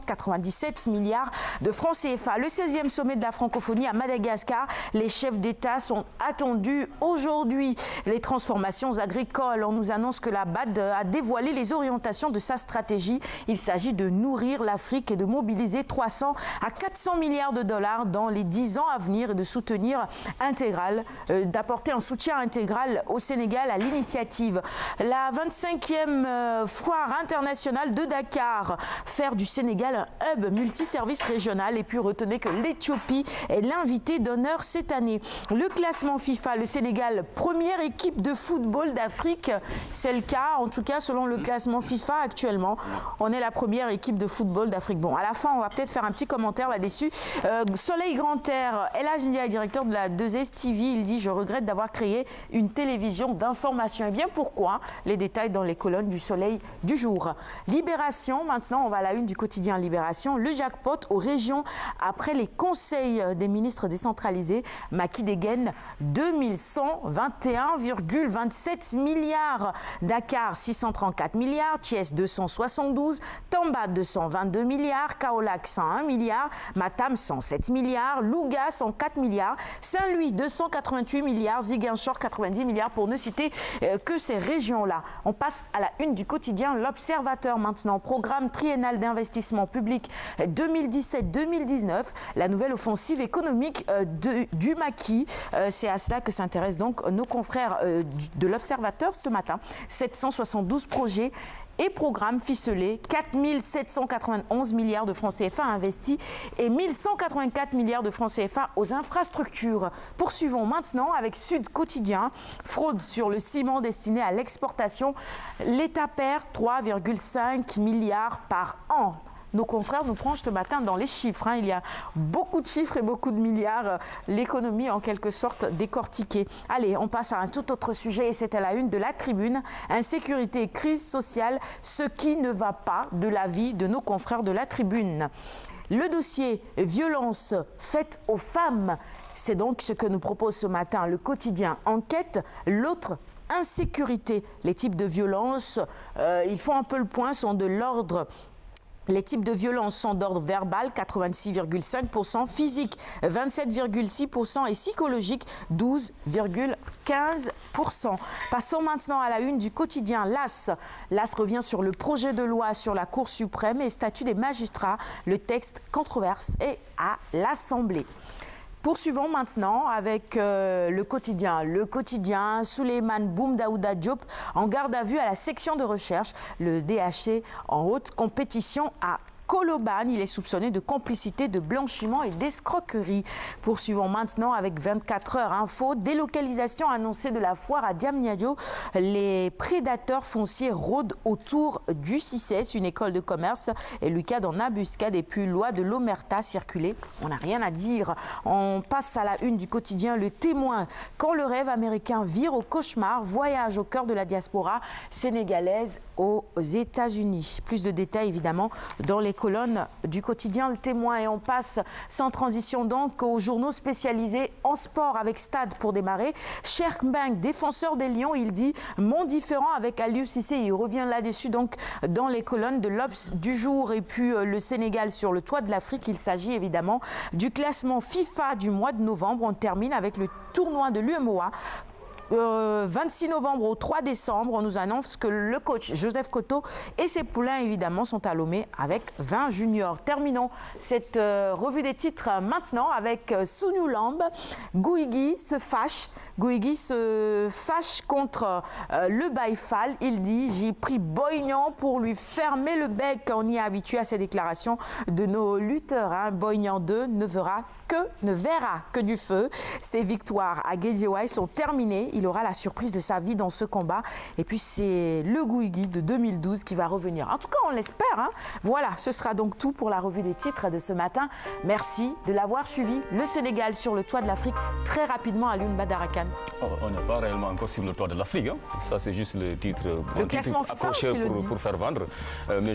97 milliards de francs CFA. Le 16e sommet de la francophonie à Madagascar. Les chefs d'État sont attendus aujourd'hui. Les transformations agricoles. On nous annonce que la BAD a dévoilé les orientations de sa stratégie. Il s'agit de nourrir l'Afrique et de mobiliser 300 à 400 milliards de dollars dans les 10 ans à venir et de d'apporter un soutien intégral au Sénégal à l'initiative. La 25e foire internationale de Dakar, faire du Sénégal un hub multiservice régional. Et puis retenez que l'Éthiopie est l'invité d'honneur cette année. Le classement FIFA, le Sénégal, première équipe de football d'Afrique. C'est le cas, en tout cas selon le classement FIFA actuellement. On est la première équipe de football d'Afrique. Bon, à la fin, on va peut-être faire un petit commentaire là-dessus. Soleil Grand Air, Elhadj Ndiaye, directeur de la 2S TV, il dit « Je regrette d'avoir créé une télévision d'information ». Et bien pourquoi? Les détails dans les colonnes du Soleil du jour. Libération, maintenant on va à la une du quotidien Libération. Le jackpot aux régions après les conseils des ministres décentralisés. Macky dégaine 2121,27 milliards. Dakar 634 milliards. Thiès 272. Tamba 222 milliards. Kaolack 101 milliards. Matam 107 milliards. Louga 104 milliards. Saint-Louis 288 milliards. Ziguinchor 90 milliards pour ne citer que ces régions-là. On passe à la une du quotidien L'Observateur maintenant. Programme triennal d'investissement public 2017-2019. La nouvelle offensive économique du Macky. C'est à cela que s'intéressent donc nos confrères de L'Observateur ce matin. 772 projets et programmes ficelés, 4 791 milliards de francs CFA investis et 1 184 milliards de francs CFA aux infrastructures. Poursuivons maintenant avec Sud Quotidien. Fraude sur le ciment destiné à l'exportation. L'État perd 3,5 milliards par an. Nos confrères nous plongent ce matin dans les chiffres. Il y a beaucoup de chiffres et beaucoup de milliards. L'économie, en quelque sorte, décortiquée. Allez, on passe à un tout autre sujet et c'est à la une de la Tribune. Insécurité et crise sociale, ce qui ne va pas de l'avis de nos confrères de la Tribune. Le dossier violence faite aux femmes, c'est donc ce que nous propose ce matin le quotidien Enquête. L'autre, insécurité. Les types de violences, ils font un peu le point, sont de l'ordre. Les types de violences sont d'ordre verbal, 86,5%, physique, 27,6% et psychologique, 12,15%. Passons maintenant à la une du quotidien LAS. LAS revient sur le projet de loi sur la Cour suprême et statut des magistrats. Le texte controverse est à l'Assemblée. Poursuivons maintenant avec le quotidien Souleymane Boum Daouda Diop en garde à vue à la section de recherche. Le DHC en haute compétition à Colobane. Il est soupçonné de complicité, de blanchiment et d'escroquerie. Poursuivons maintenant avec 24 heures info. Délocalisation annoncée de la foire à Diamniadio. Les prédateurs fonciers rôdent autour du CICES, une école de commerce, et Lucas en embuscade. Et puis loi de l'Omerta circulée. On n'a rien à dire. On passe à la une du quotidien Le Témoin. Quand le rêve américain vire au cauchemar, voyage au cœur de la diaspora sénégalaise aux États-Unis. Plus de détails évidemment dans les colonnes du quotidien Le Témoin. Et on passe sans transition donc aux journaux spécialisés en sport avec Stade pour démarrer. Cheikh Mbengue, défenseur des Lions, il dit « Mon différent avec Aliou Cissé ». Il revient là-dessus donc dans les colonnes de l'Obs du jour. Et puis le Sénégal sur le toit de l'Afrique. Il s'agit évidemment du classement FIFA du mois de novembre. On termine avec le tournoi de l'UMOA. 26 novembre au 3 décembre, on nous annonce que le coach Joseph Koto et ses poulains évidemment sont à Lomé avec 20 juniors. Terminons cette revue des titres maintenant avec Sounou Lamb. Gouigui se fâche. Gouigui se fâche contre le Baïfal. Il dit « J'ai pris Boignan pour lui fermer le bec ». On y est habitué à ces déclarations de nos lutteurs. Boignan 2 ne verra que du feu. Ses victoires à Guédiawaye sont terminées. Il aura la surprise de sa vie dans ce combat. Et puis, c'est le Gouigui de 2012 qui va revenir. En tout cas, on l'espère. Voilà, ce sera donc tout pour la revue des titres de ce matin. Merci de l'avoir suivi. Le Sénégal sur le toit de l'Afrique. Très rapidement, Alioune Badara Kane. On n'est pas réellement encore sur le toit de l'Afrique. Ça, c'est juste le titre, le classement FIFA accroché pour faire vendre. Mais